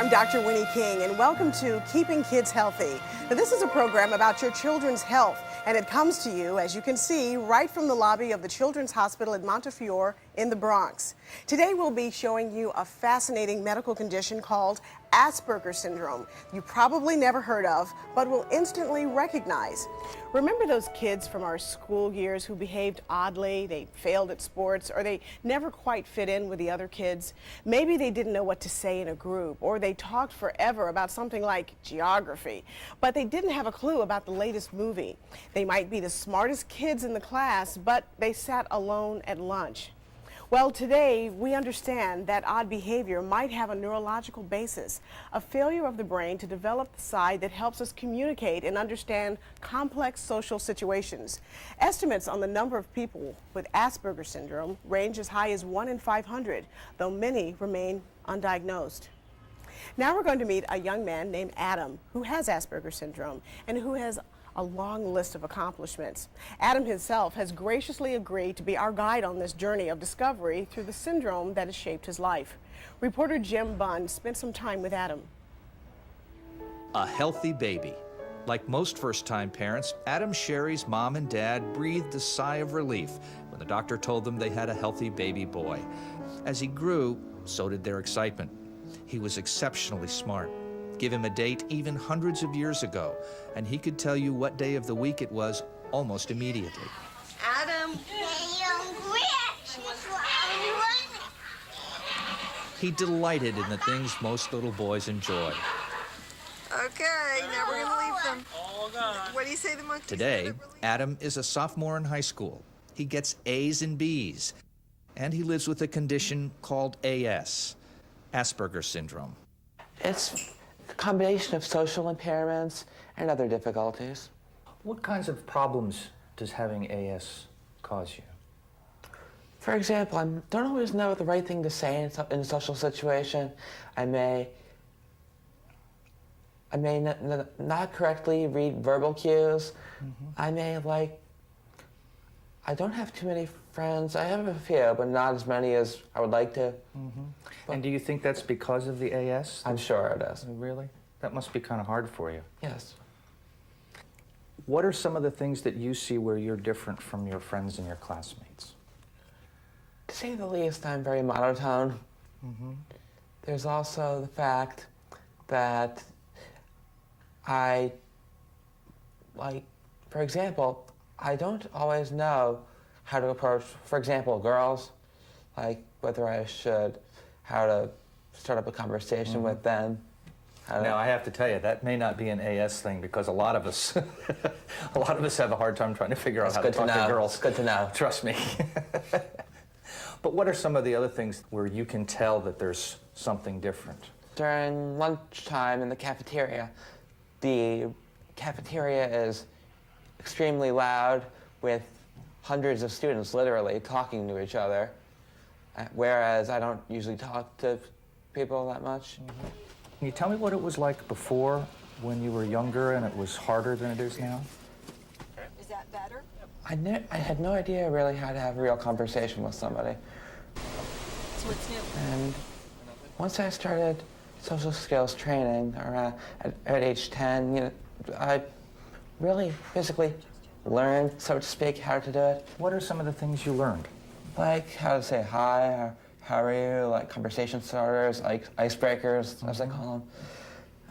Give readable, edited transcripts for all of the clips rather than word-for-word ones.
I'm Dr. Winnie King, and welcome to Keeping Kids Healthy. Now, this is a program about your children's health, and it comes to you, as you can see, right from the lobby of the Children's Hospital at Montefiore in the Bronx. Today, we'll be showing you a fascinating medical condition called Asperger syndrome. You probably never heard of, but will instantly recognize. Remember those kids from our school years who behaved oddly, they failed at sports, or they never quite fit in with the other kids? Maybe they didn't know what to say in a group, or they talked forever about something like geography, but they didn't have a clue about the latest movie. They might be the smartest kids in the class, but they sat alone at lunch. Well, today we understand that odd behavior might have a neurological basis, a failure of the brain to develop the side that helps us communicate and understand complex social situations. Estimates on the number of people with Asperger syndrome range as high as 1 in 500, though many remain undiagnosed. Now we're going to meet a young man named Adam who has Asperger syndrome and who has a long list of accomplishments. Adam himself has graciously agreed to be our guide on this journey of discovery through the syndrome that has shaped his life. Reporter Jim Bunn spent some time with Adam. A healthy baby. Like most first-time parents, Adam Sherry's mom and dad breathed a sigh of relief when the doctor told them they had a healthy baby boy. As he grew, so did their excitement. He was exceptionally smart. Give him a date even hundreds of years ago, and he could tell you what day of the week it was almost immediately. Adam. He delighted in the things most little boys enjoy. Okay, now we're gonna leave them. All gone. What do you say the monkey? Today, Adam is a sophomore in high school. He gets A's and B's, and he lives with a condition called AS, Asperger syndrome. It's a combination of social impairments and other difficulties. What kinds of problems does having AS cause you? For example, I don't always know the right thing to say in a social situation. I may not correctly read verbal cues. Mm-hmm. I don't have too many friends. I have a few, but not as many as I would like to. Mm-hmm. And do you think that's because of the AS? I'm sure it is. Really? That must be kind of hard for you. Yes. What are some of the things that you see where you're different from your friends and your classmates? To say the least, I'm very monotone. Mm-hmm. There's also the fact that for example, I don't always know how to approach, for example, girls, like whether I should, how to start up a conversation with them. Now, I have to tell you, that may not be an AS thing because a lot of us, have a hard time trying to figure out how to talk to girls. It's good to know. Trust me. But what are some of the other things where you can tell that there's something different? During lunchtime in the cafeteria is extremely loud with hundreds of students literally talking to each other, whereas I don't usually talk to people that much. Mm-hmm. Can you tell me what it was like before when you were younger and it was harder than it is now? Is that better? I had no idea really how to have a real conversation with somebody. So what's new? And once I started social skills training around at age 10, I really physically learned, so to speak, how to do it. What are some of the things you learned? Like how to say hi, or how are you, like conversation starters, like icebreakers, as I call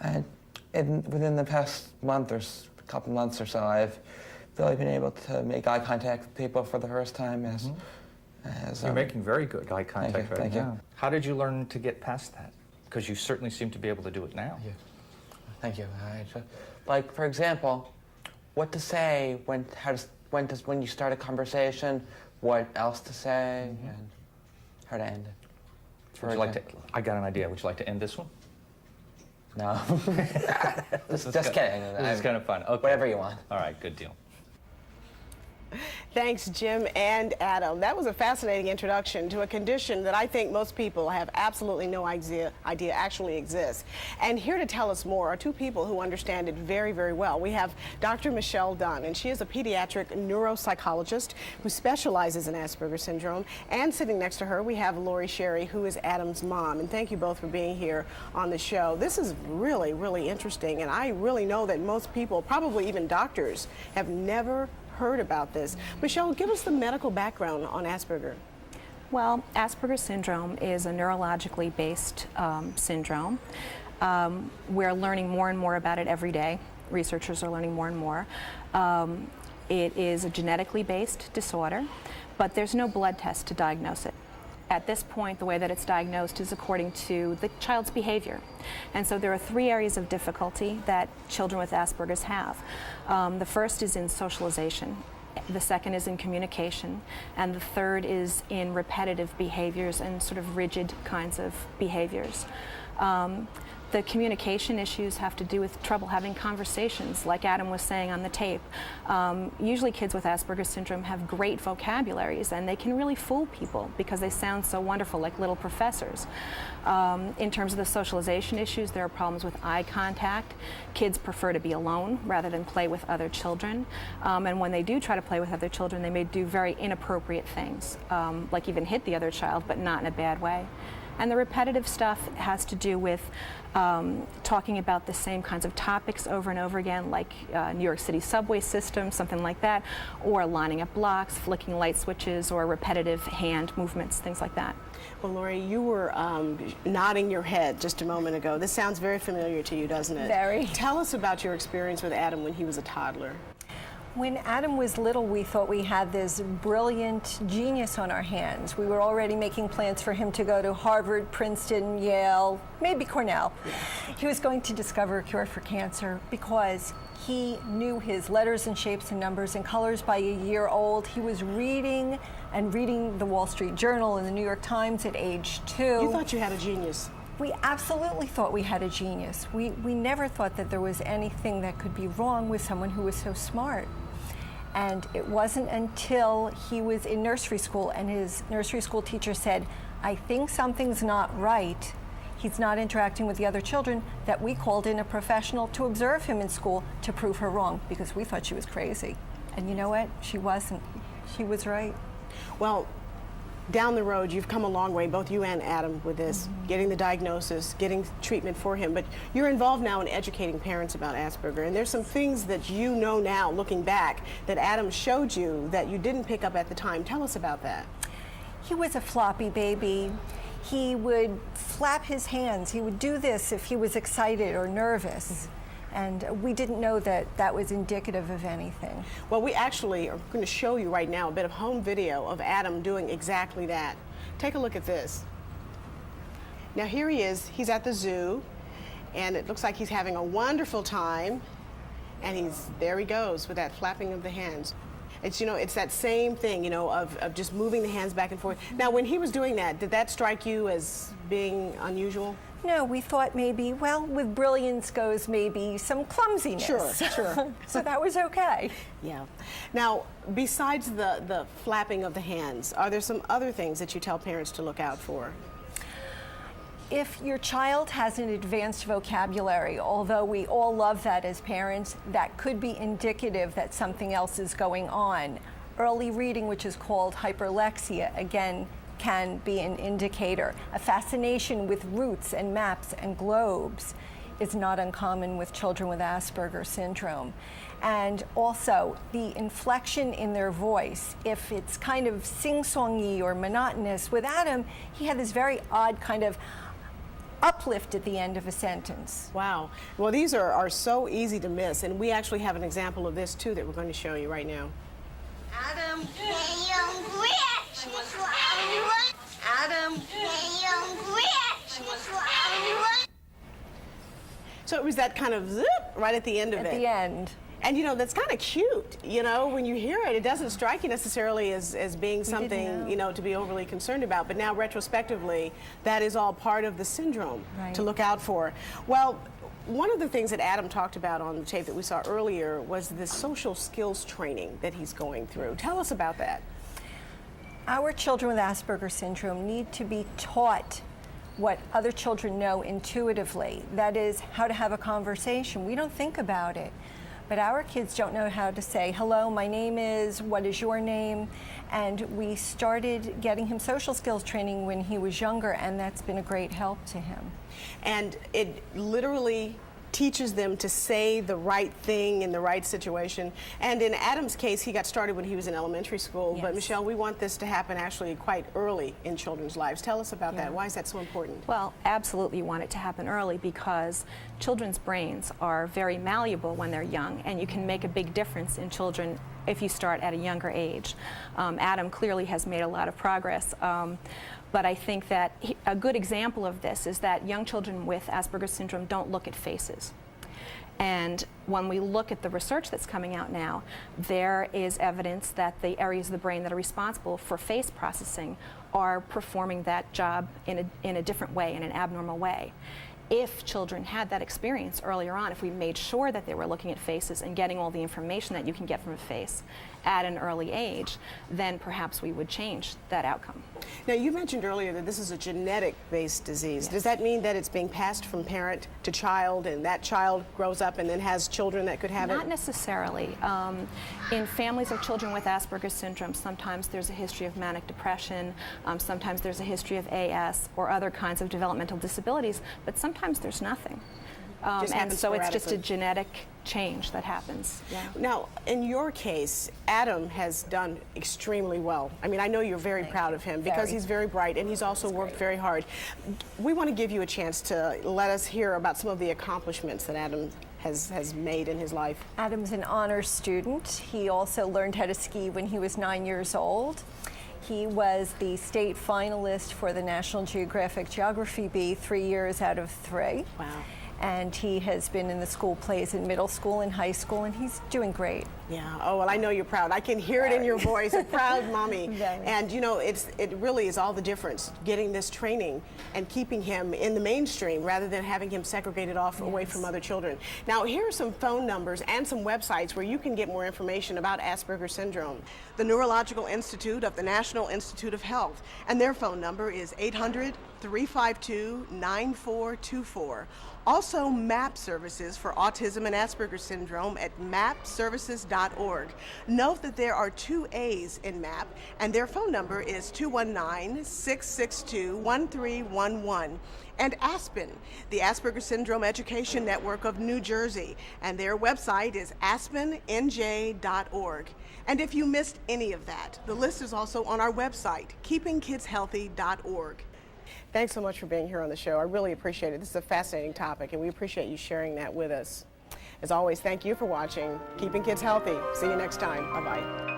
them. And within the past couple months or so, I've really been able to make eye contact with people for the first time. You're making very good eye contact right thank now. you. How did you learn to get past that? Because you certainly seem to be able to do it now. Yeah. Thank you. Like, for example, what to say when you start a conversation, what else to say, and how to end it. Would you like to? I got an idea. Would you like to end this one? No. Just kidding. This is kind of fun. Okay. Whatever you want. All right, good deal. Thanks, Jim and Adam. That was a fascinating introduction to a condition that I think most people have absolutely no idea actually exists. And here to tell us more are two people who understand it very, very well. We have Dr. Michelle Dunn, and she is a pediatric neuropsychologist who specializes in Asperger syndrome. And sitting next to her, we have Lori Sherry, who is Adam's mom. And thank you both for being here on the show. This is really, really interesting, and I really know that most people, probably even doctors, have never heard about this. Michelle, give us the medical background on Asperger. Well, Asperger syndrome is a neurologically based syndrome. We're learning more and more about it every day. Researchers are learning more and more. It is a genetically based disorder, but there's no blood test to diagnose it. At this point, the way that it's diagnosed is according to the child's behavior. And so there are three areas of difficulty that children with Asperger's have. The first is in socialization. The second is in communication. And the third is in repetitive behaviors and sort of rigid kinds of behaviors. The communication issues have to do with trouble having conversations, like Adam was saying on the tape. Usually kids with Asperger's syndrome have great vocabularies, and they can really fool people because they sound so wonderful, like little professors. In terms of the socialization issues, there are problems with eye contact. Kids prefer to be alone rather than play with other children. And when they do try to play with other children, they may do very inappropriate things, like even hit the other child, but not in a bad way. And the repetitive stuff has to do with talking about the same kinds of topics over and over again, like New York City subway system, something like that, or lining up blocks, flicking light switches, or repetitive hand movements, things like that. Well, Lori, you were nodding your head just a moment ago. This sounds very familiar to you, doesn't it? Very. Tell us about your experience with Adam when he was a toddler. When Adam was little, we thought we had this brilliant genius on our hands. We were already making plans for him to go to Harvard, Princeton, Yale, maybe Cornell. He was going to discover a cure for cancer because he knew his letters and shapes and numbers and colors by a year old. He was reading the Wall Street Journal and the New York Times at age 2. You thought you had a genius. We absolutely thought we had a genius. We never thought that there was anything that could be wrong with someone who was so smart. And it wasn't until he was in nursery school and his nursery school teacher said, "I think something's not right. He's not interacting with the other children," that we called in a professional to observe him in school to prove her wrong, because we thought she was crazy. And you know what? She wasn't. She was right. Well, down the road, you've come a long way, both you and Adam, with this, getting the diagnosis, getting treatment for him. But you're involved now in educating parents about Asperger. And there's some things that you know now, looking back, that Adam showed you that you didn't pick up at the time. Tell us about that. He was a floppy baby. He would flap his hands. He would do this if he was excited or nervous. And we didn't know that that was indicative of anything. Well, we actually are going to show you right now a bit of home video of Adam doing exactly that. Take a look at this. Now here he is, he's at the zoo, and it looks like he's having a wonderful time, and there he goes with that flapping of the hands. It's, you know, it's that same thing, you know, of just moving the hands back and forth. Now, when he was doing that, did that strike you as being unusual? No, we thought maybe, well, with brilliance goes maybe some clumsiness. Sure. So that was okay. Yeah. Now, besides the flapping of the hands, are there some other things that you tell parents to look out for? If your child has an advanced vocabulary, although we all love that as parents, that could be indicative that something else is going on. Early reading, which is called hyperlexia, again, can be an indicator. A fascination with roots and maps and globes is not uncommon with children with Asperger syndrome. And also the inflection in their voice, if it's kind of sing-songy or monotonous. With Adam, he had this very odd kind of uplift at the end of a sentence. Wow. Well, these are so easy to miss, and we actually have an example of this too that we're going to show you right now. Adam. Adam. So it was that kind of zip right at the end of it. At the end. And you know, that's kind of cute. You know, when you hear it, it doesn't strike you necessarily as being something, you know, to be overly concerned about. But now retrospectively, that is all part of the syndrome to look out for. Well, one of the things that Adam talked about on the tape that we saw earlier was the social skills training that he's going through. Tell us about that. Our children with Asperger syndrome need to be taught what other children know intuitively. That is, how to have a conversation. We don't think about it. But our kids don't know how to say, hello, my name is, what is your name? And we started getting him social skills training when he was younger, and that's been a great help to him. And it literally teaches them to say the right thing in the right situation. And in Adam's case, he got started when he was in elementary school. Yes. But Michelle, we want this to happen actually quite early in children's lives. Tell us about that. Why is that so important? Well, absolutely want it to happen early because children's brains are very malleable when they're young, and you can make a big difference in children if you start at a younger age. Adam clearly has made a lot of progress. But I think that a good example of this is that young children with Asperger's syndrome don't look at faces. And when we look at the research that's coming out now, there is evidence that the areas of the brain that are responsible for face processing are performing that job in a different way, in an abnormal way. If children had that experience earlier on, if we made sure that they were looking at faces and getting all the information that you can get from a face at an early age, then perhaps we would change that outcome. Now, you mentioned earlier that this is a genetic-based disease. Yes. Does that mean that it's being passed from parent to child, and that child grows up and then has children that could have it? Not necessarily. In families of children with Asperger's syndrome, sometimes there's a history of manic depression, sometimes there's a history of AS or other kinds of developmental disabilities, but sometimes there's nothing. And so it's just a genetic change that happens. Yeah. Now, in your case, Adam has done extremely well. I mean, I know you're very proud of him because he's very bright and he's also worked very hard. We want to give you a chance to let us hear about some of the accomplishments that Adam has made in his life. Adam's an honors student. He also learned how to ski when he was 9 years old. He was the state finalist for the National Geographic Geography Bee 3 years out of 3. Wow. And he has been in the school plays in middle school and high school, and he's doing great. Yeah. Oh, well, I know you're proud. I can hear it in your voice, a proud mommy. And you know, it really is all the difference, getting this training and keeping him in the mainstream rather than having him segregated off away from other children. Now, here are some phone numbers and some websites where you can get more information about Asperger syndrome. The Neurological Institute of the National Institute of Health, and their phone number is 800-352-9424. Also, MAP services for autism and Asperger syndrome at mapservices.org. Note that there are 2 A's in MAP, and their phone number is 219-662-1311. And Aspen, the Asperger Syndrome Education Network of New Jersey, and their website is aspennj.org. And if you missed any of that, the list is also on our website, keepingkidshealthy.org. Thanks so much for being here on the show. I really appreciate it. This is a fascinating topic, and we appreciate you sharing that with us. As always, thank you for watching Keeping Kids Healthy. See you next time. Bye-bye.